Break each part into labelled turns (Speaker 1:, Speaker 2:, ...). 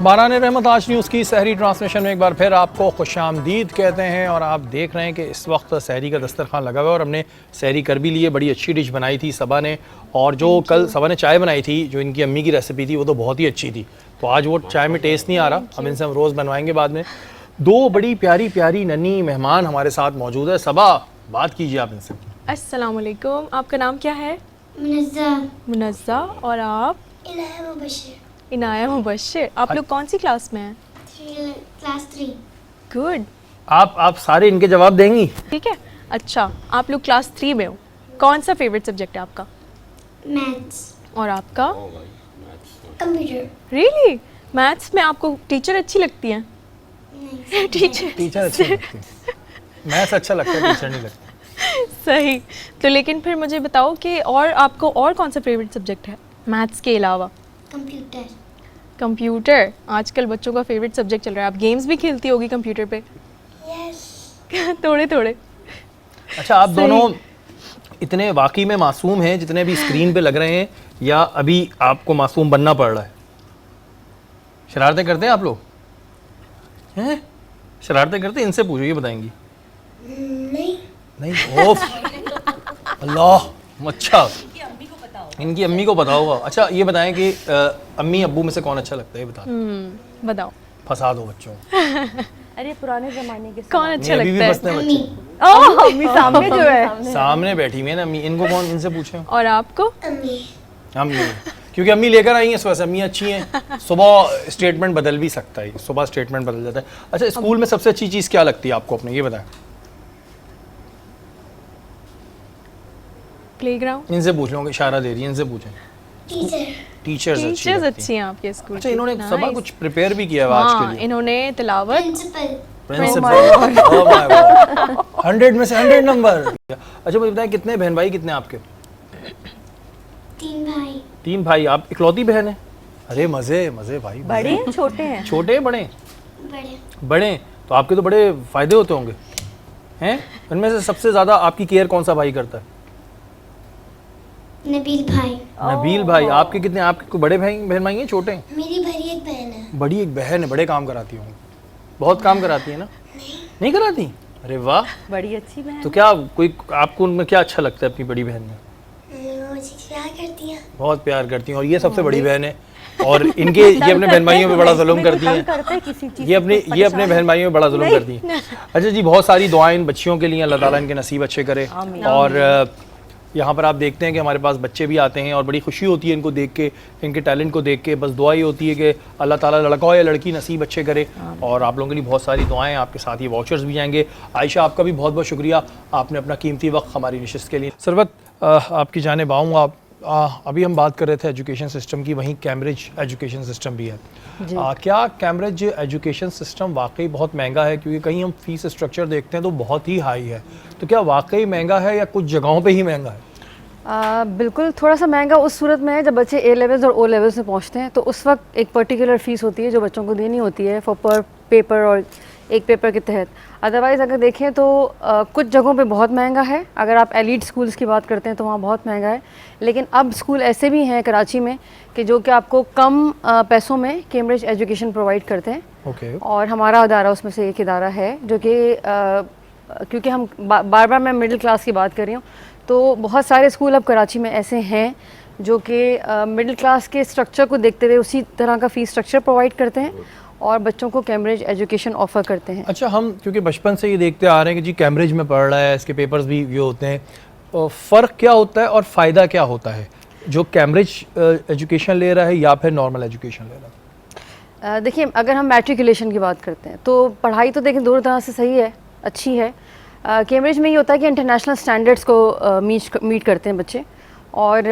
Speaker 1: बारान रहमत आज न्यूज़ की सहरी ट्रांसमिशन में एक बार फिर आपको खुशामदीद कहते हैं। और आप देख रहे हैं कि इस वक्त सहरी का दस्तरखान लगा हुआ है और हमने सहरी कर भी ली है। बड़ी अच्छी डिश बनाई थी सबा ने, और जो कल सबा ने चाय बनाई थी जो इनकी अम्मी की रेसिपी थी वो तो बहुत ही अच्छी थी। तो आज वो चाय में टेस्ट नहीं आ रहा, अब इनसे हम रोज़ बनवाएंगे बाद में। दो बड़ी प्यारी प्यारी नन्ही मेहमान हमारे साथ मौजूद है। सबा, बात कीजिए आप इनसे।
Speaker 2: अस्सलाम वालेकुम, आपका नाम क्या है?
Speaker 3: मुनज़्ज़ा।
Speaker 2: मुनज़्ज़ा। और आप?
Speaker 3: इनाया मुबश्शिर।
Speaker 2: इनाया मुबश्शिर। आप लोग कौन सी क्लास में हैं?
Speaker 3: क्लास 3।
Speaker 2: गुड।
Speaker 1: आप सारे इनके जवाब देंगी?
Speaker 2: ठीक है। अच्छा, आप लोग क्लास 3 में हो। कौन सा फेवरेट सब्जेक्ट है आपका?
Speaker 3: मैथ्स।
Speaker 2: और आपका?
Speaker 3: कंप्यूटर।
Speaker 2: रियली? मैथ्स में आपको टीचर अच्छी लगती हैं? टीचर
Speaker 1: अच्छी लगती है, मैथ्स अच्छा लगता है, टीचर नहीं लगता।
Speaker 2: सही। तो लेकिन फिर मुझे बताओ कि और आपको और कौन सा फेवरेट सब्जेक्ट है मैथ्स के अलावा?
Speaker 3: कंप्यूटर।
Speaker 2: कंप्यूटर आजकल बच्चों का फेवरेट सब्जेक्ट चल रहा है। आप गेम्स भी खेलती होगी कंप्यूटर पे?
Speaker 3: यस।
Speaker 2: थोड़े थोड़े।
Speaker 1: अच्छा, आप दोनों इतने वाकई में मासूम हैं जितने भी स्क्रीन पे लग रहे हैं, या अभी आपको मासूम बनना पड़ रहा है? शरारतें करते हैं आप लोग? हैं? शरारतें करते हैं? इनसे पूछो, ये बताएंगी। नहीं ओफ अल्लाह। अच्छा, इनकी अम्मी को पता होगा। अच्छा, ये बताएं कि अम्मी अब्बू में से कौन अच्छा लगता है, ये बता।
Speaker 2: बताओ।
Speaker 1: फंसा दो बच्चों को।
Speaker 4: अरे पुराने जमाने के
Speaker 2: कौन अच्छा
Speaker 1: अभी भी
Speaker 2: लगता
Speaker 1: बसते हैं बच्चे।
Speaker 4: ओह अम्मी सामने जो है
Speaker 1: सामने बैठी हुई है ना अम्मी, इनको कौन, इनसे पूछे।
Speaker 2: और आपको?
Speaker 3: अम्मी।
Speaker 1: अम्मी, क्योंकि अम्मी लेकर आई हैं इस वजह से। अम्मी अच्छी हैं। सुबह स्टेटमेंट बदल भी सकता है, सुबह स्टेटमेंट बदल जाता है। अच्छा, स्कूल में सबसे अच्छी चीज़ क्या लगती है आपको अपने, ये बताएं।
Speaker 2: प्लेग्राउंड।
Speaker 1: इनसे पूछ लो, इशारा दे रही है, इनसे पूछें।
Speaker 3: टीचर।
Speaker 1: टीचर्स
Speaker 2: टीचर्स अच्छी हैं आपके स्कूल
Speaker 1: अच्छा,
Speaker 2: की।
Speaker 1: इन्होंने
Speaker 2: Nice.
Speaker 1: सबा कुछ प्रिपेयर भी किया है आज के
Speaker 2: हाँ,
Speaker 1: लिए।
Speaker 2: इन्होंने तिलावत।
Speaker 3: Principal.
Speaker 1: Principal, oh my god, 100 में से 100 नंबर। अच्छा, मुझे बताएं कितने बहन भाई कितने आपके?
Speaker 3: 3 भाई।
Speaker 1: 3 भाई, आप इकलौती बहन है? अरे मजे मजे भाई।
Speaker 4: बड़े हैं छोटे हैं?
Speaker 1: छोटे हैं बड़े?
Speaker 3: बड़े।
Speaker 1: बड़े, तो आपके तो बड़े फायदे होते होंगे हैं। उनमें से सबसे ज्यादा आपकी केयर कौन सा भाई करता है?
Speaker 3: नबील भाई।
Speaker 1: नबील भाई। आपके कितने, आपके कोई बड़े भाई बहन भाई हैं, छोटे हैं?
Speaker 3: मेरी भरी एक बहन है।
Speaker 1: बड़ी एक बहन है, बड़े काम कराती होंगी। बहुत काम कराती है ना? नहीं कराती? अरे वाह।
Speaker 4: बड़ी अच्छी बहन।
Speaker 1: तो क्या कोई आपको उनमें क्या अच्छा लगता है अपनी बड़ी बहन में?
Speaker 3: वो मुझे प्यार करती है।
Speaker 1: बहुत प्यार करती हैं, और ये सबसे बड़ी बहन है। और इनके ये अपने बहन भाइयों पे बड़ा जुल्म करती हैं।
Speaker 4: करते हैं किसी चीज
Speaker 1: ये अपने बहन भाइयों पे बड़ा जुल्म करती हैं। अच्छा जी, बहुत सारी दुआएं इन बच्चियों के लिए, अल्लाह ताला इनके नसीब अच्छे करे। और यहाँ पर आप देखते हैं कि हमारे पास बच्चे भी आते हैं और बड़ी खुशी होती है इनको देख के, इनके टैलेंट को देख के। बस दुआ ही होती है कि अल्लाह ताला लड़का हो या लड़की नसीब अच्छे करे। और आप लोगों के लिए बहुत सारी दुआएं, आपके साथ ये वाउचर्स भी जाएंगे। आयशा, आपका भी बहुत बहुत शुक्रिया, आपने अपना कीमती वक्त हमारी नशिस्त के लिए। सरवत, आपकी जानिब आऊँगा। अभी हम बात कर रहे थे एजुकेशन सिस्टम की, वहीं कैम्ब्रिज एजुकेशन सिस्टम भी है। क्या कैम्ब्रिज एजुकेशन सिस्टम वाकई बहुत महंगा है? क्योंकि कहीं हम फीस स्ट्रक्चर देखते हैं तो बहुत ही हाई है। तो क्या वाकई महंगा है या कुछ जगहों पे ही महंगा है?
Speaker 4: बिल्कुल थोड़ा सा महंगा उस सूरत में है जब बच्चे ए लेवल्स और ओ लेवल्स में पहुंचते हैं, तो उस वक्त एक पर्टिकुलर फ़ीस होती है जो बच्चों को देनी होती है फॉर पर पेपर और एक पेपर के तहत। अदरवाइज़ अगर देखें तो कुछ जगहों पे बहुत महंगा है। अगर आप एलीट स्कूल्स की बात करते हैं तो वहाँ बहुत महंगा है। लेकिन अब स्कूल ऐसे भी हैं कराची में कि जो कि आपको कम पैसों में कैम्ब्रिज एजुकेशन प्रोवाइड करते हैं। और हमारा अदारा उसमें से एक इदारा है जो कि क्योंकि हम बार बार मैं मिडिल क्लास की बात कर रही हूँ, तो बहुत सारे स्कूल अब कराची में ऐसे हैं जो कि मिडिल क्लास के स्ट्रक्चर को देखते हुए उसी तरह का फ़ीस स्ट्रक्चर प्रोवाइड करते हैं और बच्चों को कैम्ब्रिज एजुकेशन ऑफ़र करते हैं।
Speaker 1: अच्छा, हम क्योंकि बचपन से ये देखते आ रहे हैं कि जी कैम्ब्रिज में पढ़ रहा है, इसके पेपर्स भी ये होते हैं, फ़र्क क्या होता है और फ़ायदा क्या होता है जो कैम्ब्रिज एजुकेशन ले रहा है या फिर नॉर्मल एजुकेशन ले रहा है?
Speaker 4: देखिए, अगर हम मैट्रिकुलेशन की बात करते हैं तो पढ़ाई तो देखें दोनों तरह से सही है, अच्छी है। कैम्ब्रिज में ये होता है कि इंटरनेशनल स्टैंडर्ड्स को मीट करते हैं बच्चे। और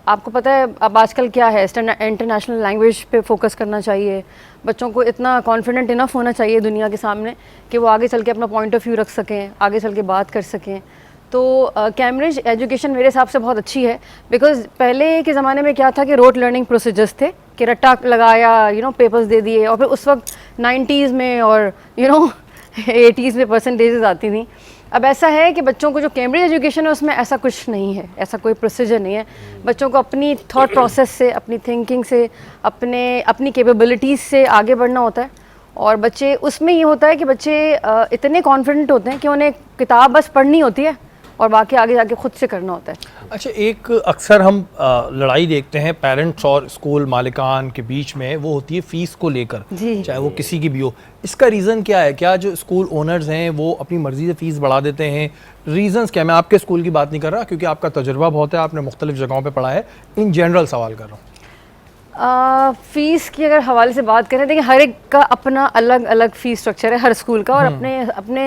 Speaker 4: आपको पता है अब आजकल क्या है, इंटरनेशनल लैंग्वेज पे फोकस करना चाहिए बच्चों को। इतना कॉन्फिडेंट इनफ होना चाहिए दुनिया के सामने कि वो आगे चल के अपना पॉइंट ऑफ व्यू रख सकें, आगे चल के बात कर सकें। तो कैम्ब्रिज एजुकेशन मेरे हिसाब से बहुत अच्छी है। बिकॉज़ पहले के ज़माने में क्या था कि रोट लर्निंग प्रोसीजर्स थे कि रट्टा लगाया, पेपर्स दे दिए। और फिर उस वक्त 90s में और 80s में परसेंटेजेस आती थी। अब ऐसा है कि बच्चों को जो कैम्ब्रिज एजुकेशन है उसमें ऐसा कुछ नहीं है, ऐसा कोई प्रोसीजर नहीं है। बच्चों को अपनी थॉट प्रोसेस से, अपनी थिंकिंग से, अपनी कैपेबिलिटीज़ से आगे बढ़ना होता है। और बच्चे उसमें ये होता है कि बच्चे इतने कॉन्फिडेंट होते हैं कि उन्हें किताब बस पढ़नी होती है और बाकी आगे जाके खुद से करना होता है।
Speaker 1: अच्छा, एक अक्सर हम लड़ाई देखते हैं पेरेंट्स और स्कूल मालिकान के बीच में, वो होती है फ़ीस को लेकर,
Speaker 4: जी।
Speaker 1: चाहे वो किसी की भी हो। इसका रीज़न क्या है? क्या जो स्कूल ओनर्स हैं वो अपनी मर्ज़ी से फ़ीस बढ़ा देते हैं? रीज़न्स क्या? मैं आपके स्कूल की बात नहीं कर रहा क्योंकि आपका तजुर्बा बहुत है, आपने मुख्तलिफ जगहों पर पढ़ा है, इन जनरल सवाल कर रहा हूँ।
Speaker 4: फ़ीस की अगर हवाले से बात करें, देखिए हर एक का अपना अलग अलग फ़ीस स्ट्रक्चर है हर स्कूल का, और अपने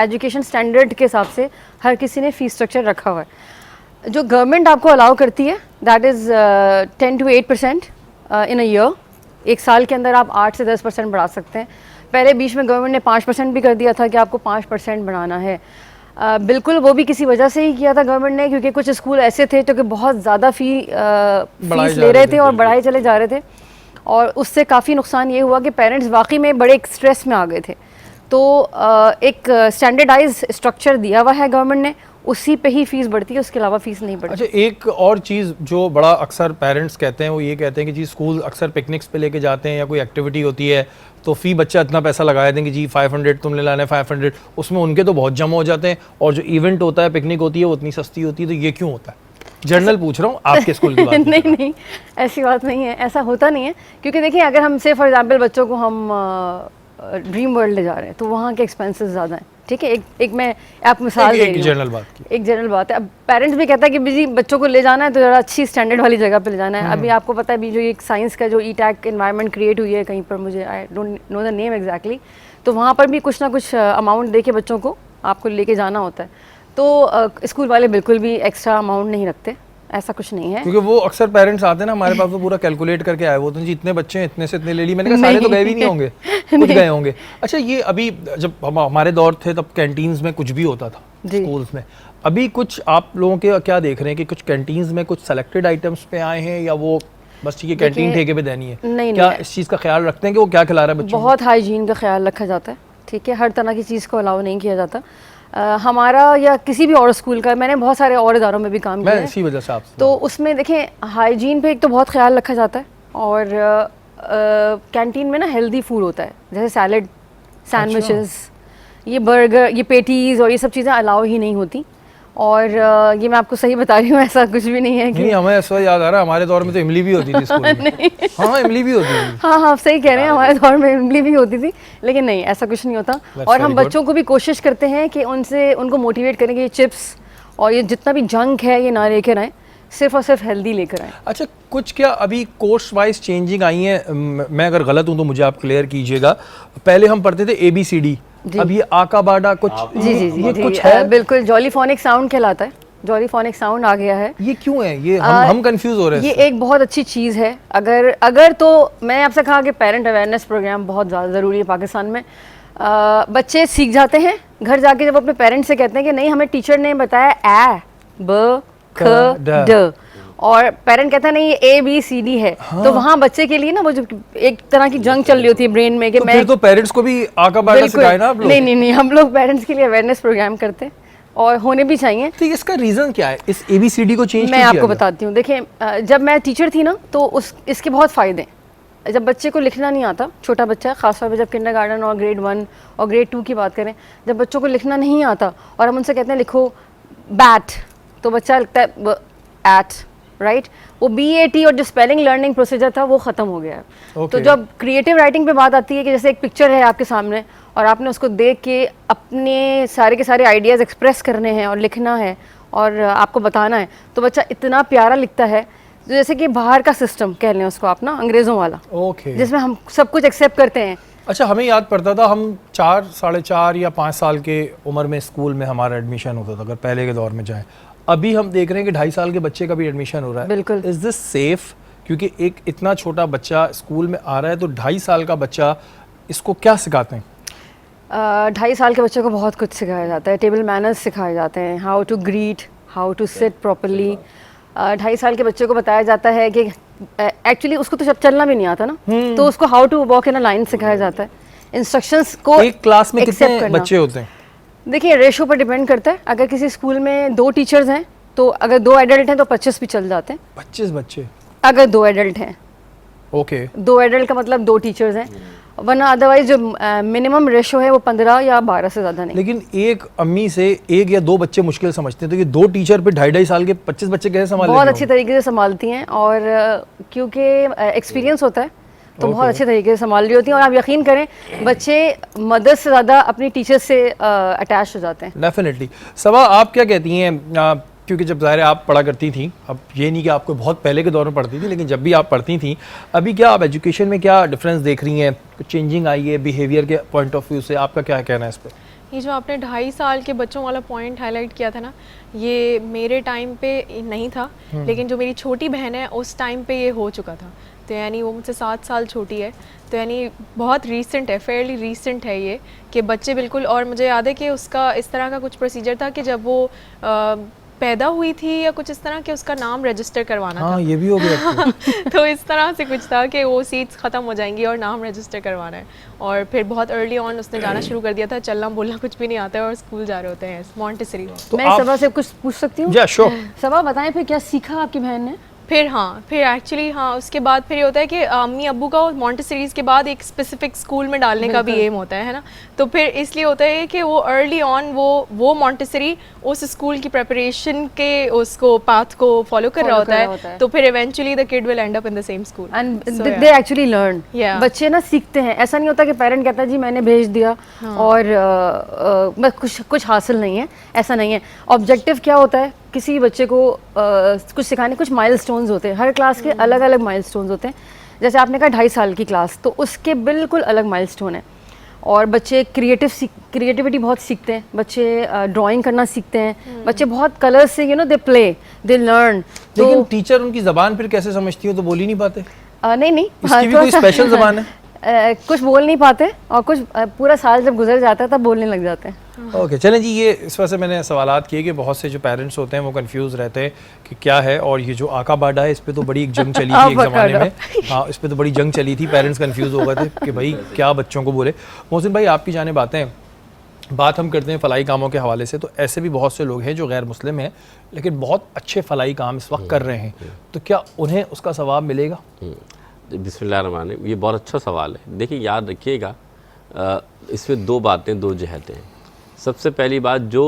Speaker 4: एजुकेशन स्टैंडर्ड के हिसाब से हर किसी ने फ़ीस स्ट्रक्चर रखा हुआ है। जो गवर्नमेंट आपको अलाउ करती है that is 10 to 8% in a year. एक साल के अंदर आप 8 से 10% बढ़ा सकते हैं। पहले बीच में गवर्नमेंट ने 5% भी कर दिया था कि आपको 5% बढ़ाना है। बिल्कुल वो भी किसी वजह से ही किया था गवर्नमेंट ने, क्योंकि कुछ स्कूल ऐसे थे जो कि बहुत ज़्यादा फीस ले रहे थे और बढ़ाए चले जा रहे थे, और उससे काफ़ी नुकसान ये हुआ कि पेरेंट्स वाकई में बड़े एक स्ट्रेस में आ गए थे। तो एक स्टैंडर्डाइज स्ट्रक्चर दिया हुआ है गवर्नमेंट ने, उसी पे ही फीस बढ़ती है, उसके अलावा फीस नहीं बढ़ती।
Speaker 1: अच्छा, एक और चीज़ जो बड़ा अक्सर पेरेंट्स कहते हैं वो ये कहते हैं कि जी स्कूल अक्सर पिकनिक्स पे लेके जाते हैं या कोई एक्टिविटी होती है तो फ़ी बच्चा इतना पैसा लगाया देंगे जी 500 तुमने लाना है 500, उसमें उनके तो बहुत जमा हो जाते हैं, और जो इवेंट होता है, पिकनिक होती है, वो उतनी सस्ती होती है। तो ये क्यों होता है? जनरल पूछ रहा हूँ, आपके स्कूल की बात
Speaker 4: नहीं नहीं, ऐसी बात नहीं है, ऐसा होता नहीं है। क्योंकि देखिए अगर हम से फॉर एग्जांपल बच्चों को हम ड्रीम वर्ल्ड ले जा रहे हैं तो वहाँ के एक्सपेंसेस ज़्यादा हैं, ठीक है। एक मैं आपको मिसाल दे रही हूँ, एक जनरल बात है। अब पेरेंट्स भी कहता है कि बिजी बच्चों को ले जाना है तो ज़रा अच्छी स्टैंडर्ड वाली जगह पे ले जाना है। अभी आपको पता है अभी जो एक साइंस का जो ई-टैक एनवायरनमेंट क्रिएट हुई है कहीं पर, मुझे I don't know the name exactly, तो वहाँ पर भी कुछ ना कुछ अमाउंट दे के बच्चों को आपको लेके जाना होता है। तो स्कूल वाले बिल्कुल भी एक्स्ट्रा अमाउंट नहीं रखते, ऐसा कुछ नहीं है।
Speaker 1: क्योंकि वो अक्सर पेरेंट्स आते हैं ना हमारे पास, वो पूरा कैलकुलेट करके आए, वो तो जी इतने बच्चे हैं, इतने से इतने ले ली। मैंने कहा सारे तो गए भी नहीं होंगे, कुछ गए होंगे। अच्छा, ये अभी जब हमारे दौर थे तब कैंटीन्स में कुछ भी होता था स्कूल्स में, अभी कुछ आप लोगों के क्या देख रहे हैं कि कुछ कैंटीन्स में कुछ सेलेक्टेड आइटम्स पे आए हैं, या वो बस ठीक है कैंटीन ठेके पे देनी है?
Speaker 4: नहीं,
Speaker 1: क्या इस चीज़ का ख्याल रखते हैं कि वो क्या खिला रहा है बच्चों को?
Speaker 4: बहुत हाइजीन का ख्याल रखा जाता है, ठीक है। हर तरह की चीज़ को अलाउ नहीं किया जाता। हमारा या किसी भी और स्कूल का, मैंने बहुत सारे और इदारों में भी काम किया है,
Speaker 1: इसी वजह से आपसे
Speaker 4: तो उसमें देखें हाइजीन पे एक तो बहुत ख्याल रखा जाता है, और कैंटीन में ना हेल्दी फूड होता है, जैसे सैलड, सैंडविचेस, ये बर्गर, ये पेटीज़ और ये सब चीज़ें अलाउ ही नहीं होती। और ये मैं आपको सही बता रही हूँ, ऐसा कुछ भी नहीं है कि
Speaker 1: नहीं, हमें ऐसा याद आ रहा है हमारे दौर में तो इमली भी होती थी स्कूल में। हाँ, इमली भी होती थी।
Speaker 4: हाँ, सही कह रहे हैं, हमारे दौर में इमली भी होती थी, लेकिन नहीं, ऐसा कुछ नहीं होता। और हम बच्चों को भी कोशिश करते हैं कि उनको मोटिवेट करें कि ये चिप्स और ये जितना भी जंक है ये ना लेकर आएँ, सिर्फ और सिर्फ हेल्दी लेकर आएँ।
Speaker 1: अच्छा, कुछ क्या अभी कोर्स वाइज चेंजिंग आई है? मैं अगर गलत हूँ तो मुझे आप क्लियर कीजिएगा। पहले हम पढ़ते थे ABCD, अब ये आका बाडा कुछ
Speaker 4: जी
Speaker 1: कुछ है?
Speaker 4: बिल्कुल, जॉलीफोनिक साउंड कहलाता है, जॉलीफोनिक साउंड आ गया है।
Speaker 1: ये क्यों है? ये हम कंफ्यूज हो रहे हैं।
Speaker 4: ये एक बहुत अच्छी चीज़ है। अगर तो मैंने आपसे कहा कि पेरेंट अवेयरनेस प्रोग्राम बहुत ज़्यादा ज़रूरी है पाकिस्तान में। बच्चे सीख जाते हैं घर जाके, जब अपने पेरेंट्स से कहते हैं कि नहीं हमें टीचर ने बताया A B C D, और पेरेंट कहता है नहीं ये ABCD है। हाँ। तो वहाँ बच्चे के लिए ना वो जो एक तरह की जंग चल रही होती है ब्रेन में कि
Speaker 1: तो
Speaker 4: मैं
Speaker 1: फिर तो पेरेंट्स को भी आका बाडा सिखाए ना आप लोग?
Speaker 4: नहीं, हम लोग पेरेंट्स के लिए अवेयरनेस प्रोग्राम करते हैं और होने भी चाहिए।
Speaker 1: तो इसका रीजन क्या है इस ABCD को चेंज?
Speaker 4: मैं आपको बताती हूँ। देखिए जब मैं टीचर थी ना तो इसके बहुत फ़ायदे हैं। जब बच्चे को लिखना नहीं आता, छोटा बच्चा है, खासतौर पर जब किंडरगार्टन और ग्रेड 1 और ग्रेड 2 की बात करें, जब बच्चों को लिखना नहीं आता और हम उनसे कहते हैं लिखो बैट, तो बच्चा लिखता है एट, राइट। वो BAT और जो स्पेलिंग लर्निंग प्रोसीजर था वो ख़त्म हो गया है। तो जब क्रिएटिव राइटिंग पे बात आती है कि जैसे एक पिक्चर है आपके सामने और आपने उसको देख के अपने सारे के सारे आइडियाज़ एक्सप्रेस करने हैं और लिखना है और आपको बताना है, तो बच्चा इतना प्यारा लिखता है, जैसे कि बाहर का सिस्टम कह लें उसको आप ना, अंग्रेज़ों वाला, जिसमें हम सब कुछ एक्सेप्ट करते हैं।
Speaker 1: अच्छा, हमें याद पड़ता था हम 4, 4.5 या 5 साल के उम्र में स्कूल में हमारा एडमिशन होता था, अगर पहले के दौर में जाए। अभी हम देख रहे हैं कि 2.5 साल के बच्चे का भी एडमिशन हो रहा है।
Speaker 4: बिल्कुल।
Speaker 1: Is this safe? क्योंकि एक इतना छोटा बच्चा स्कूल में आ रहा है, तो 2.5 साल का बच्चा, इसको क्या सिखाते हैं?
Speaker 4: 2.5 साल के बच्चे को बहुत कुछ सिखाया जाता है। टेबल मैनर्स सिखाए जाते हैं, how to greet, how to sit properly. 2.5 साल के बच्चे को बताया जाता है कि एक्चुअली उसको तो जब चलना भी नहीं आता ना, तो उसको how to walk in a line सिखाया जाता है। इंस्ट्रक्शंस को
Speaker 1: एक क्लास में कितने बच्चे होते हैं?
Speaker 4: देखिए रेशो पर डिपेंड करता है। अगर किसी स्कूल में 2 टीचर्स हैं तो अगर 2 एडल्ट हैं तो 25 भी चल जाते हैं,
Speaker 1: 25 बच्चे?
Speaker 4: अगर 2 एडल्ट हैं।
Speaker 1: ओके।
Speaker 4: 2 एडल्ट का मतलब 2 टीचर्स हैं, वरना अदरवाइज जो मिनिमम रेशो है वो 15 या 12 से ज़्यादा नहीं।
Speaker 1: लेकिन एक अम्मी से 1 या 2 बच्चे मुश्किल समझते हैं, तो ये 2 टीचर पे 2.5 साल के 25 बच्चे कैसे संभाल
Speaker 4: बहुत
Speaker 1: लेंगे
Speaker 4: अच्छी तरीके से संभालती हैं, और क्योंकि एक्सपीरियंस होता है तो बहुत अच्छे तरीके से संभाल रही होती हैं। और आप यकीन करें बच्चे मदर से ज़्यादा अपनी टीचर से अटैच हो जाते हैं।
Speaker 1: डेफिनेटली। सबा, आप क्या कहती हैं, क्योंकि जब ज़ाहिर है आप पढ़ा करती थी, अब ये नहीं कि आपको बहुत पहले के दौर में पढ़ती थी, लेकिन जब भी आप पढ़ती थी, अभी क्या आप एजुकेशन में क्या डिफरेंस देख रही हैं? कुछ चेंजिंग आई है बिहेवियर के पॉइंट ऑफ व्यू से? आपका क्या कहना है इस पर?
Speaker 2: ये जो आपने 2.5 साल के बच्चों वाला पॉइंट हाईलाइट किया था ना, ये मेरे टाइम पे नहीं था, लेकिन जो मेरी छोटी बहन है उस टाइम पे ये हो चुका था। तो यानी वो मुझसे 7 साल छोटी है, तो यानी बहुत रीसेंट है, फेयरली रीसेंट है ये कि बच्चे बिल्कुल। और मुझे याद है कि उसका इस तरह का कुछ प्रोसीजर था कि जब वो पैदा हुई थी या कुछ इस तरह के उसका नाम रजिस्टर करवाना था।
Speaker 1: ये भी हो गया।
Speaker 2: तो इस तरह से कुछ था कि वो सीट्स ख़त्म हो जाएंगी और नाम रजिस्टर करवाना है। और फिर बहुत अर्ली ऑन उसने जाना शुरू कर दिया था, चलना बोलना कुछ भी नहीं आता है और स्कूल जा रहे होते हैं मॉन्टेसरी।
Speaker 1: तो
Speaker 4: मैं सबा से कुछ पूछ सकती हूँ?
Speaker 1: या श्योर।
Speaker 4: सबा बताएं फिर क्या सीखा आपकी बहन ने?
Speaker 2: फिर एक्चुअली उसके बाद फिर ये होता है कि अम्मी अब्बू का मॉन्टेसरीज के बाद एक स्पेसिफिक स्कूल में डालने का भी एम होता है ना। तो फिर इसलिए होता है कि वो अर्ली ऑन वो मॉन्टेसरी उस स्कूल की प्रिपरेशन के उसको पाथ को फॉलो कर रहा होता है, तो फिर eventually the kid will and up in the same school
Speaker 4: and they actually learn. बच्चे ना सीखते हैं, ऐसा नहीं होता कि पेरेंट कहता है जी मैंने भेज दिया और बस कुछ हासिल नहीं है, ऐसा नहीं है। ऑब्जेक्टिव क्या होता है? किसी बच्चे को कुछ सिखाने, कुछ माइलस्टोन्स होते हैं, हर क्लास के अलग अलग माइलस्टोन्स होते हैं। जैसे आपने कहा 2.5 साल की क्लास, तो उसके बिल्कुल अलग माइलस्टोन है। और बच्चे क्रिएटिविटी बहुत सीखते हैं, बच्चे ड्राइंग करना सीखते हैं, बच्चे बहुत कलर्स से दे प्ले, दे लर्न।
Speaker 1: लेकिन टीचर उनकी ज़बान फिर कैसे समझती हो? तो बोल ही नहीं पाते?
Speaker 4: नहीं
Speaker 1: इसकी भी कोई स्पेशल ज़बान है?
Speaker 4: कुछ बोल नहीं पाते और कुछ पूरा साल जब गुजर जाता है तब बोलने लग जाते हैं।
Speaker 1: ओके, चलें जी। ये इस वजह से मैंने सवालात किए कि बहुत से जो पेरेंट्स होते हैं वो कंफ्यूज रहते हैं कि क्या है। और ये जो आका बाडा है, इस पे तो बड़ी एक जंग चली थी एक ज़माने में। हाँ, इस पे तो बड़ी जंग चली थी, पेरेंट्स कंफ्यूज हो गए थे कि भाई क्या बच्चों को बोले। मोहसिन भाई, आपकी जानिब आते हैं, बात हम करते हैं फलाई कामों के हवाले से। तो ऐसे भी बहुत से लोग हैं जो गैर मुस्लिम हैं लेकिन बहुत अच्छे फलाई काम इस वक्त कर रहे हैं, तो क्या उन्हें उसका सवाब मिलेगा?
Speaker 5: बिस्मिल्लाहिर्रहमानिर्रहीम। ये बहुत अच्छा सवाल है। देखिए, याद रखिएगा, इसमें 2 बातें, 2 जहतें हैं। सबसे पहली बात, जो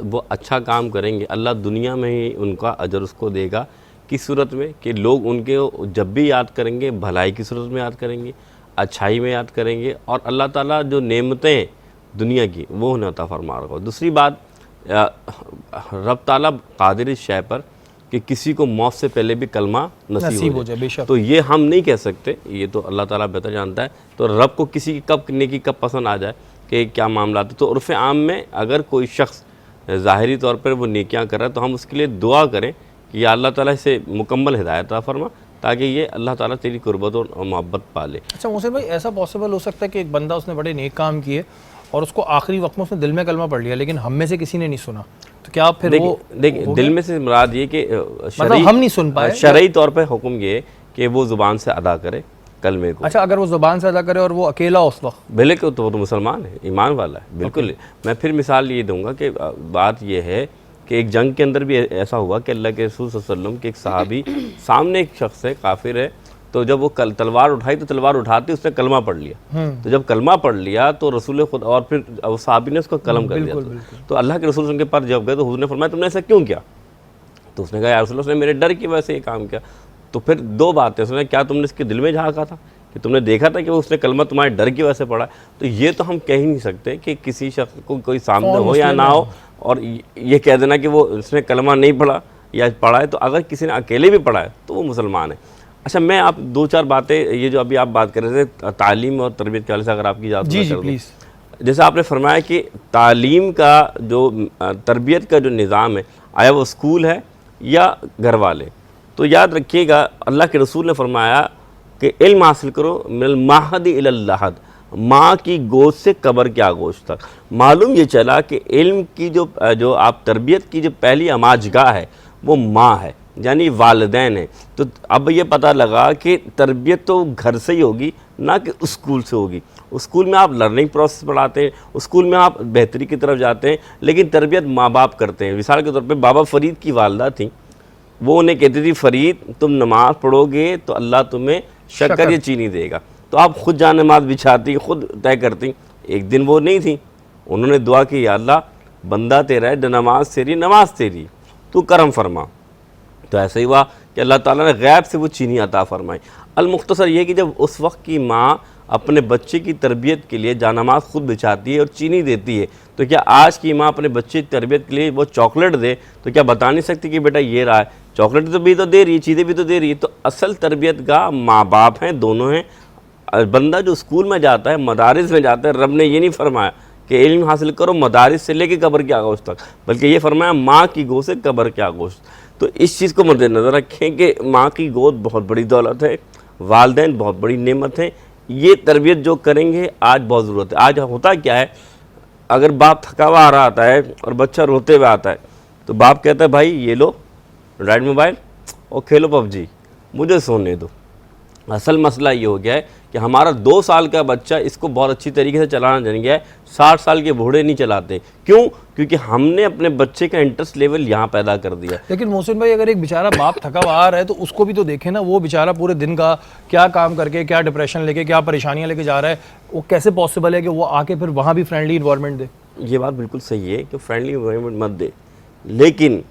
Speaker 5: वो अच्छा काम करेंगे अल्लाह दुनिया में ही उनका अजर उसको देगा। किस सूरत में? कि लोग उनके जब भी याद करेंगे भलाई की सूरत में याद करेंगे, अच्छाई में याद करेंगे, और अल्लाह ताला जो नेमतें हैं दुनिया की वो उन्हें अता फरमा रहा है। दूसरी बात, रब ताला कादिर इस शय पर कि किसी को मौत से पहले भी कलमा नसीब हो जाए, बेशक। तो ये हम नहीं कह सकते, ये तो अल्लाह ताला बेहतर जानता है। तो रब को किसी की कब नेकी कब पसंद आ जाए कि क्या मामला है। तो उर्फ़ आम में अगर कोई शख्स ज़ाहिरी तौर पर वो नेकियां कर रहा है तो हम उसके लिए दुआ करें कि या अल्लाह ताला इसे मुकम्मल हिदायत अता फरमा, ताकि ये अल्लाह ताला तेरी कुर्बत और मोहब्बत पाले।
Speaker 1: अच्छा मोहसिन भाई, ऐसा पॉसिबल हो सकता है कि एक बंदा उसने बड़े नेक काम किए और उसको आखिरी वक्त में उसने दिल में कलमा पढ़ लिया, लेकिन हम में से किसी ने नहीं सुना, तो क्या फिर
Speaker 5: देखिए दिल में से मुराद ये कि
Speaker 1: मतलब हम नहीं सुन पाए,
Speaker 5: शरई तौर पे हुक्म ये कि वो ज़ुबान से अदा करे कलमे को।
Speaker 1: अच्छा, अगर वो ज़ुबान से अदा करे और वो अकेला उस वक्त,
Speaker 5: बिल्कुल, तो वो तो मुसलमान है, ईमान वाला है, बिल्कुल। मैं फिर मिसाल ये दूंगा कि बात ये है कि एक जंग के अंदर भी ऐसा हुआ कि अल्लाह के रसूल सल्लल्लाहु अलैहि वसल्लम के एक सहाबी सामने एक शख्स है, काफिर है, तो जब वो तलवार उठाई तो तलवार उठाते उसने कलमा पढ़ लिया। तो जब कलमा पढ़ लिया तो रसूल खुद और फिर सहाबी ने उसको कलम कर दिया। तो अल्लाह के रसूल उनके पास जब गए तो हुजूर ने फरमाया तुमने ऐसा क्यों किया? तो उसने कहा या रसूल, उसने मेरे डर की वजह से ये काम किया। तो फिर 2 बातें, उसने क्या तुमने इसके दिल में झांका था कि तुमने देखा था कि वो उसने कलमा तुम्हारे डर की वजह से पढ़ा? तो ये तो हम कह ही नहीं सकते कि किसी शख्स को कोई सामने हो या ना हो और ये कह देना कि वो उसने कलमा नहीं पढ़ा या पढ़ा है। तो अगर किसी ने अकेले भी पढ़ा है तो वो मुसलमान है। अच्छा, मैं आप 2-4 बातें, ये जो अभी आप बात कर रहे थे तालीम और तरबियत के हवाले से, अगर आपकी इजाज़त
Speaker 1: जी प्लीज़।
Speaker 5: जैसे आपने फरमाया कि तालीम का जो तरबियत का जो निज़ाम है, आया वो स्कूल है या घर वाले, तो याद रखिएगा अल्लाह के रसूल ने फरमाया कि इल्म हासिल करो मिनल महदी इलल लहद, माँ की गोद से कब्र के आगोश तक। मालूम ये चला कि इल्म की जो आप तरबियत की जो पहली अमाजगाह है वो माँ है। यानी वालिदैन हैं। तो अब ये पता लगा कि तरबियत तो घर से ही होगी, ना कि स्कूल से होगी। स्कूल में आप लर्निंग प्रोसेस पढ़ाते हैं, स्कूल में आप बेहतरी की तरफ जाते हैं, लेकिन तरबियत माँ बाप करते हैं। मिसाल के तौर पे बाबा फरीद की वालदा थी, वो उन्हें कहती थी फरीद तुम नमाज पढ़ोगे तो अल्लाह तुम्हें शक्कर या चीनी देगा। तो आप खुद जान नमाज बिछाती, खुद तय करती। एक दिन वो नहीं थी, उन्होंने दुआ की, या अल्लाह बंदा तेरा है, नमाज तेरी, नमाज तेरी, तू करम फरमा। तो ऐसे ही हुआ कि अल्लाह ताला ने गैब से वो चीनी अता फरमाई। अलमुख्तसर ये कि जब उस वक्त की माँ अपने बच्चे की तरबियत के लिए जानमाज खुद बिछाती है और चीनी देती है, तो क्या आज की माँ अपने बच्चे की तरबियत के लिए वो चॉकलेट दे तो क्या बता नहीं सकती कि बेटा ये रहा है, चॉकलेट तो भी तो दे रही है, चीज़ें भी तो दे रही है। तो असल तरबियत का माँ बाप हैं, दोनों हैं। बंदा जो स्कूल में जाता है, मदारिस में जाता है, रब ने ये नहीं फरमाया कि इल्म हासिल करो मदारिस से लेके कब्र के आगोश तक, बल्कि ये फरमाया माँ की गोद से कब्र के आगोश। तो इस चीज़ को मद्देनज़र रखें कि माँ की गोद बहुत बड़ी दौलत है, वालिदैन बहुत बड़ी नेमत है। ये तरबियत जो करेंगे आज बहुत ज़रूरत है। आज होता क्या है, अगर बाप थका हुआ आ रहा आता है और बच्चा रोते हुए आता है तो बाप कहता है भाई ये लो राइड मोबाइल और खेलो पबजी, मुझे सोने दो। असल मसला ये हो गया है कि हमारा 2 साल का बच्चा इसको बहुत अच्छी तरीके से चलाना जान गया है, 60 साल के बूढ़े नहीं चलाते। क्यों? क्योंकि हमने अपने बच्चे का इंटरेस्ट लेवल यहाँ पैदा कर दिया।
Speaker 1: लेकिन मोहसिन भाई, अगर एक बेचारा बाप थका हुआ आ रहा है तो उसको भी तो देखें ना, वो बेचारा पूरे दिन का क्या काम करके, क्या डिप्रेशन लेके, क्या परेशानियाँ लेके जा रहा है, वो कैसे पॉसिबल है कि वो आके फिर वहाँ भी फ्रेंडली इन्वायरमेंट दे?
Speaker 5: ये बात बिल्कुल सही है कि फ्रेंडली इन्वायरमेंट मत दे, लेकिन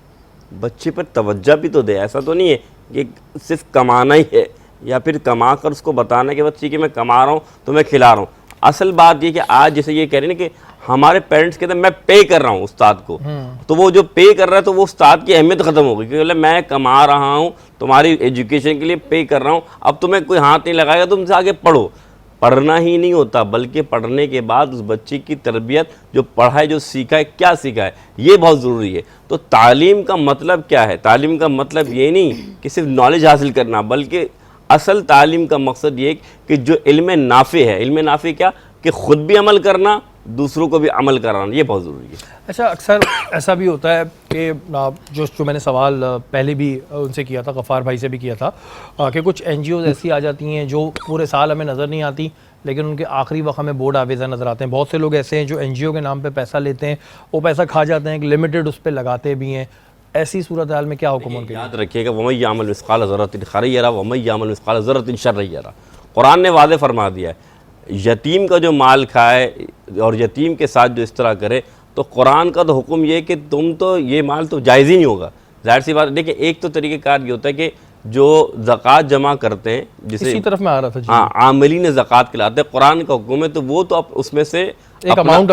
Speaker 5: बच्चे पर तवज्जो भी तो दे। ऐसा तो नहीं है कि सिर्फ कमाना ही है या फिर कमा कर उसको बताना कि बच्चे कि मैं कमा रहा हूँ तो मैं खिला रहा हूँ। असल बात ये कि आज जैसे ये कह रहे हैं कि हमारे पेरेंट्स कहते हैं मैं पे कर रहा हूँ उस्ताद को, तो वो जो पे कर रहा है तो वो उस्ताद की अहमियत ख़त्म हो गई, क्योंकि मैं कमा रहा हूँ तुम्हारी एजुकेशन के लिए पे कर रहा हूँ, अब तुम्हें कोई हाथ नहीं लगाएगा, तुमसे आगे पढ़ो। पढ़ना ही नहीं होता, बल्कि पढ़ने के बाद उस बच्चे की तरबियत, जो पढ़ा है, जो सीखा है, क्या सीखा है, ये बहुत ज़रूरी है। तो तालीम का मतलब क्या है? तालीम का मतलब ये नहीं कि सिर्फ नॉलेज हासिल करना, बल्कि असल तालीम का मकसद ये कि जो इल्म नाफ़े है, इल्म नाफ़े क्या कि ख़ुद भी अमल करना, दूसरों को भी अमल कराना, ये बहुत ज़रूरी है।
Speaker 1: अच्छा, अक्सर ऐसा भी होता है कि जो मैंने सवाल पहले भी उनसे किया था, गफ़ार भाई से भी किया था, कि कुछ NGOs ऐसी आ जाती हैं जो पूरे साल हमें नज़र नहीं आती, लेकिन उनके आखिरी वक्त हमें बोर्ड आवेज़ा नज़र आते हैं। बहुत से लोग ऐसे हैं जो NGO के नाम पे पैसा लेते हैं, वो पैसा खा जाते हैं, लिमिटेड उस पर लगाते भी हैं। ऐसी सूरत हाल में क्या हुक्म उनके?
Speaker 5: याद रखिएगा, वमन यअमल मिस्क़ाल ज़र्रतिन खैरन यरा वमन यअमल मिस्क़ाल ज़र्रतिन शर्रन यरा। कुरान ने वाज़ेह फरमा दिया है, यतीम का जो माल खाए और यतीम के साथ जो इस तरह करे, तो कुरान का तो हुक्म ये है कि तुम तो ये माल तो जायज़ ही नहीं होगा। जाहिर सी बात। देखिए, एक तो तरीक़ेकार ये होता है कि जो ज़कात जमा करते हैं, जिसे
Speaker 1: इसी तरफ में आ रहा था जी,
Speaker 5: हाँ, आमिलीन ज़कात खिलाते हैं, कुरान का हुक्म है, तो वो तो आप उसमें से
Speaker 1: एक अमाउंट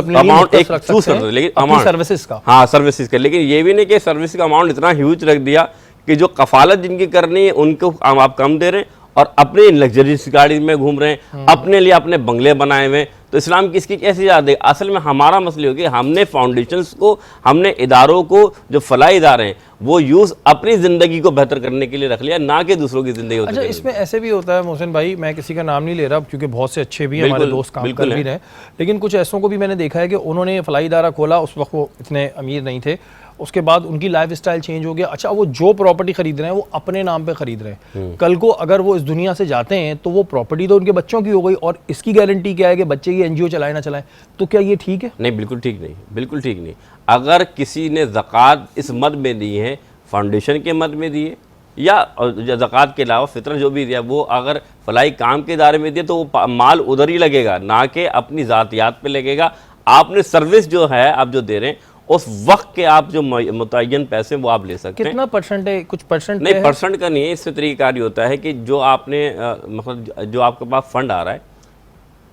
Speaker 5: एक चूज करते हैं, लेकिन अमाउंट
Speaker 1: सर्विसेज का,
Speaker 5: हाँ सर्विसेज का। लेकिन ये भी नहीं कि सर्विस का अमाउंट इतना ह्यूज रख दिया कि जो कफालत जिनकी करनी है उनको आप कम दे रहे हैं और अपने लग्जरीज गाड़ी में घूम रहे हैं, अपने लिए अपने बंगले बनाए हुए। तो इस्लाम किसकी कैसी याद है? असल में हमारा मसला हो कि हमने फाउंडेशंस को, हमने इदारों को, जो फलाही इदारे हैं, वो यूज़ अपनी ज़िंदगी को बेहतर करने के लिए रख लिया, ना कि दूसरों की ज़िंदगी।
Speaker 1: अच्छा, इसमें ऐसे भी होता है मोहसिन भाई, मैं किसी का नाम नहीं ले रहा क्योंकि बहुत से अच्छे भी हमारे दोस्त काम कर भी रहे हैं, लेकिन कुछ ऐसों को भी मैंने देखा है कि उन्होंने फलाही इदारा खोला, उस वक्त वो इतने अमीर नहीं थे, उसके बाद उनकी लाइफ स्टाइल चेंज हो गया। अच्छा, वो जो प्रॉपर्टी खरीद रहे हैं वो अपने नाम पे खरीद रहे हैं, कल को अगर वो इस दुनिया से जाते हैं तो वो प्रॉपर्टी तो उनके बच्चों की हो गई, और इसकी गारंटी क्या है कि बच्चे की NGO चलाए ना चलाएं? तो क्या ये ठीक है?
Speaker 5: नहीं, बिल्कुल ठीक नहीं, बिल्कुल ठीक नहीं। अगर किसी ने ज़कात इस मद में दी है, फाउंडेशन के मद में दिए, या ज़कात के अलावा फितरत जो भी दिया, वो अगर फलाई काम के इदारे में दिए, तो वो माल उधर ही लगेगा, ना कि अपनी ज़ातियात पे लगेगा। आपने सर्विस जो है आप जो दे रहे हैं, उस वक्त के आप जो मुतय्यन पैसे वो आप ले सकते हैं।
Speaker 1: कितना परसेंट है? कुछ परसेंट
Speaker 5: नहीं, परसेंट का नहीं है। इससे तरीक़ाकार होता है कि जो आपने मतलब जो आपके पास फंड आ रहा है,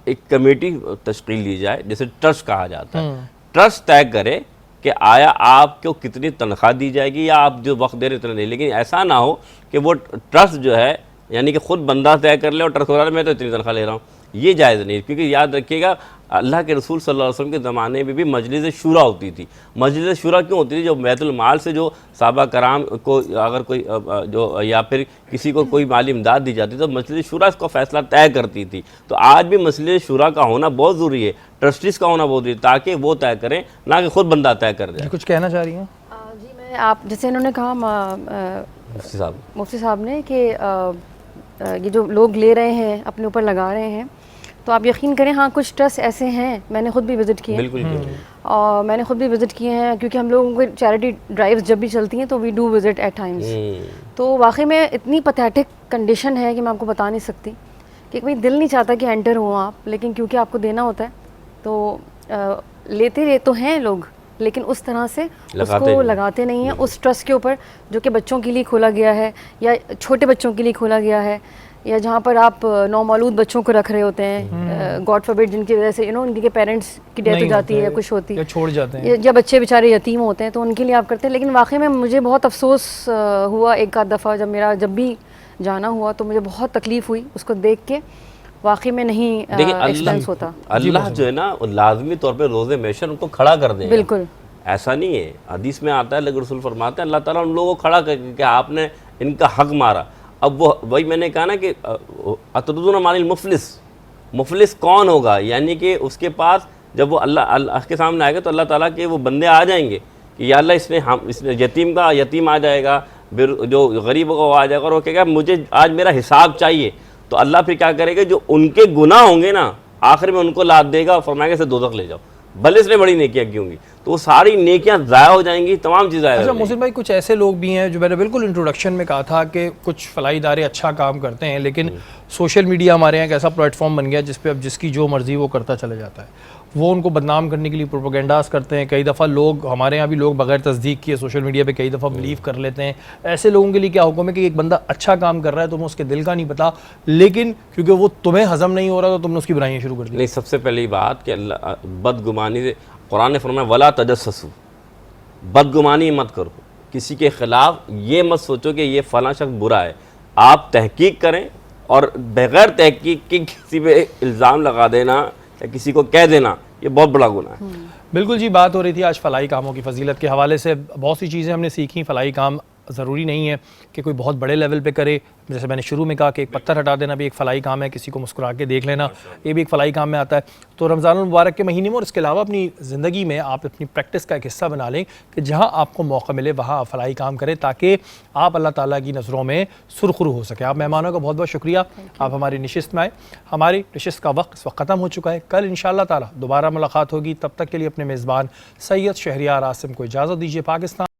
Speaker 5: एक कमेटी तश्कील दी जाए, जैसे ट्रस्ट कहा जाता है। ट्रस्ट तय करे कि आया आपको कितनी तनख्वाह दी जाएगी, या आप जो वक्त दे रहे उतना नहीं। लेकिन ऐसा ना हो कि वो ट्रस्ट जो है, यानी कि खुद बंदा तय कर ले और ट्रस्ट वाला मैं तो इतनी तनख्वाह ले रहा हूँ, ये जायज़ नहीं। क्योंकि याद रखिएगा, अल्लाह के रसूल सल्लल्लाहु अलैहि वसल्लम के ज़माने में भी मजलिस शूरा होती थी। मजलिस शूरा क्यों होती थी? जो बैतुल माल से जो साहबा कराम को अगर कोई जो या फिर किसी को कोई माली इमदाद दी जाती तो मजलिस शूरा इसका फ़ैसला तय करती थी। तो आज भी मजलिस शूरा का होना बहुत ज़रूरी है, ट्रस्टीज़ का होना बहुत ज़रूरी है, ताकि वो तय करें, ना कि खुद बंदा तय कर जाए।
Speaker 1: कुछ कहना चाह रही हैं?
Speaker 4: जी, मैं आप जैसे इन्होंने कहा
Speaker 5: मुफ्ती साहब?
Speaker 4: मुफ्ती साहब ने कि ये जो लोग ले रहे हैं अपने ऊपर लगा रहे हैं, तो आप यकीन करें हाँ कुछ ट्रस्ट ऐसे हैं, मैंने खुद भी विज़िट किए हैं।
Speaker 5: बिल्कुल
Speaker 4: और मैंने खुद भी विज़िट किए हैं, क्योंकि हम लोगों को चैरिटी ड्राइव्स जब भी चलती हैं तो we do visit at times. तो वाकई में इतनी पथेटिक कंडीशन है कि मैं आपको बता नहीं सकती, कि भाई दिल नहीं चाहता कि एंटर हो आप, लेकिन क्योंकि आपको देना होता है तो लेते तो हैं लोग, लेकिन उस तरह से उसको लगाते नहीं हैं उस ट्रस्ट के ऊपर जो कि बच्चों के लिए खोला गया है या छोटे बच्चों के लिए खोला गया है, या जहाँ पर आप नौमौलूद बच्चों को रख रहे होते हैं, गॉड फॉरबिड, जिनकी वजह से उनके पेरेंट्स की डेथ हो जाती है, कुछ होती है,
Speaker 1: छोड़ जाते हैं,
Speaker 4: या बच्चे बेचारे यतीम होते हैं, तो उनके लिए आप करते हैं। लेकिन वाकई में मुझे बहुत अफसोस हुआ एक आध दफ़ा, जब भी जाना हुआ तो मुझे बहुत तकलीफ़ हुई उसको देख के, वाकई में नहीं एक्सपेंस होता।
Speaker 5: अल्लाह जो है ना लाजमी तौर पे रोज़े महशर उनको खड़ा कर देगा।
Speaker 4: बिल्कुल
Speaker 5: ऐसा नहीं है, हदीस में आता है, लेकिन रसूल फरमाते हैं अल्लाह ताला उन लोगों को खड़ा करके कि आपने इनका हक मारा। अब वो वही मैंने कहा ना कि अतदुन मानिल मुफलिस, मुफलिस कौन होगा, यानी कि उसके पास जब वो अल्लाह के सामने आएगा तो अल्लाह ताला के वो बंदे आ जाएंगे कि या अल्लाह इसने यतीम का यतीम आ जाएगा, फिर जो गरीब होगा वो आ जाएगा, और वो कहेगा मुझे आज मेरा हिसाब चाहिए। तो अल्लाह फिर क्या करेगा, जो उनके गुनाह होंगे ना आखिर में उनको लाद देगा और फरमाएगा से दोज़ख ले जाओ, भले इसने बड़ी नेकियां की होंगी, तो वो सारी नेकियां ज़ाया हो जाएंगी, तमाम चीज़ें ज़ाया हो जाएंगी।
Speaker 1: मोहसिन भाई, कुछ ऐसे लोग भी हैं जो मैंने बिल्कुल इंट्रोडक्शन में कहा था कि कुछ फलाई इदारे अच्छा काम करते हैं, लेकिन सोशल मीडिया हमारे यहाँ एक ऐसा प्लेटफॉर्म बन गया जिस पे अब जिसकी जो मर्ज़ी वो करता चला जाता है, वो उनको बदनाम करने के लिए प्रोपेगेंडास करते हैं। कई दफ़ा लोग, हमारे यहाँ भी लोग बगैर तस्दीक किए सोशल मीडिया पे कई दफ़ा बिलीव कर लेते हैं। ऐसे लोगों के लिए क्या हुक्म है कि एक बंदा अच्छा काम कर रहा है, तुम्हें उसके दिल का नहीं पता, लेकिन क्योंकि वो तुम्हें हज़म नहीं हो रहा तो तुमने उसकी बुराइयाँ शुरू कर दी।
Speaker 5: नहीं, सबसे पहली बात कि अल्लाह बदगुमानी से, कुरान ने फरमाया वला तजस्ससु, बदगुमानी मत करो, किसी के ख़िलाफ़ ये मत सोचो कि ये फ़लाँ शख्स बुरा है। आप तहकीक करें, और बग़ैर तहकीक के किसी पे इल्ज़ाम लगा देना या किसी को कह देना, ये बहुत बड़ा गुनाह है।
Speaker 1: बिल्कुल जी, बात हो रही थी आज फलाई कामों की फजीलत के हवाले से, बहुत सी चीज़ें हमने सीखी। फलाई काम ज़रूरी नहीं है कि कोई बहुत बड़े लेवल पे करे, जैसे मैंने शुरू में कहा कि एक पत्थर हटा देना भी एक फ़लाई काम है, किसी को मुस्कुरा के देख लेना ये भी एक फ़लाई काम में आता है। तो रमज़ान मुबारक के महीने में और इसके अलावा अपनी ज़िंदगी में आप अपनी प्रैक्टिस का एक हिस्सा बना लें कि जहाँ आपको मौका मिले वहाँ आप फ़लाई काम करें, ताकि आप अल्लाह ताला की नज़रों में सुरखरू हो सके। आप मेहमानों का बहुत बहुत शुक्रिया, आप हमारी नशिस्त में आए। हमारी नशिस्त का वक्त इस वक्त ख़त्म हो चुका है, कल इंशाअल्लाह ताला दोबारा मुलाकात होगी। तब तक के लिए अपने मेज़बान सैयद शहरियार आसिम को इजाज़त दीजिए। पाकिस्तान।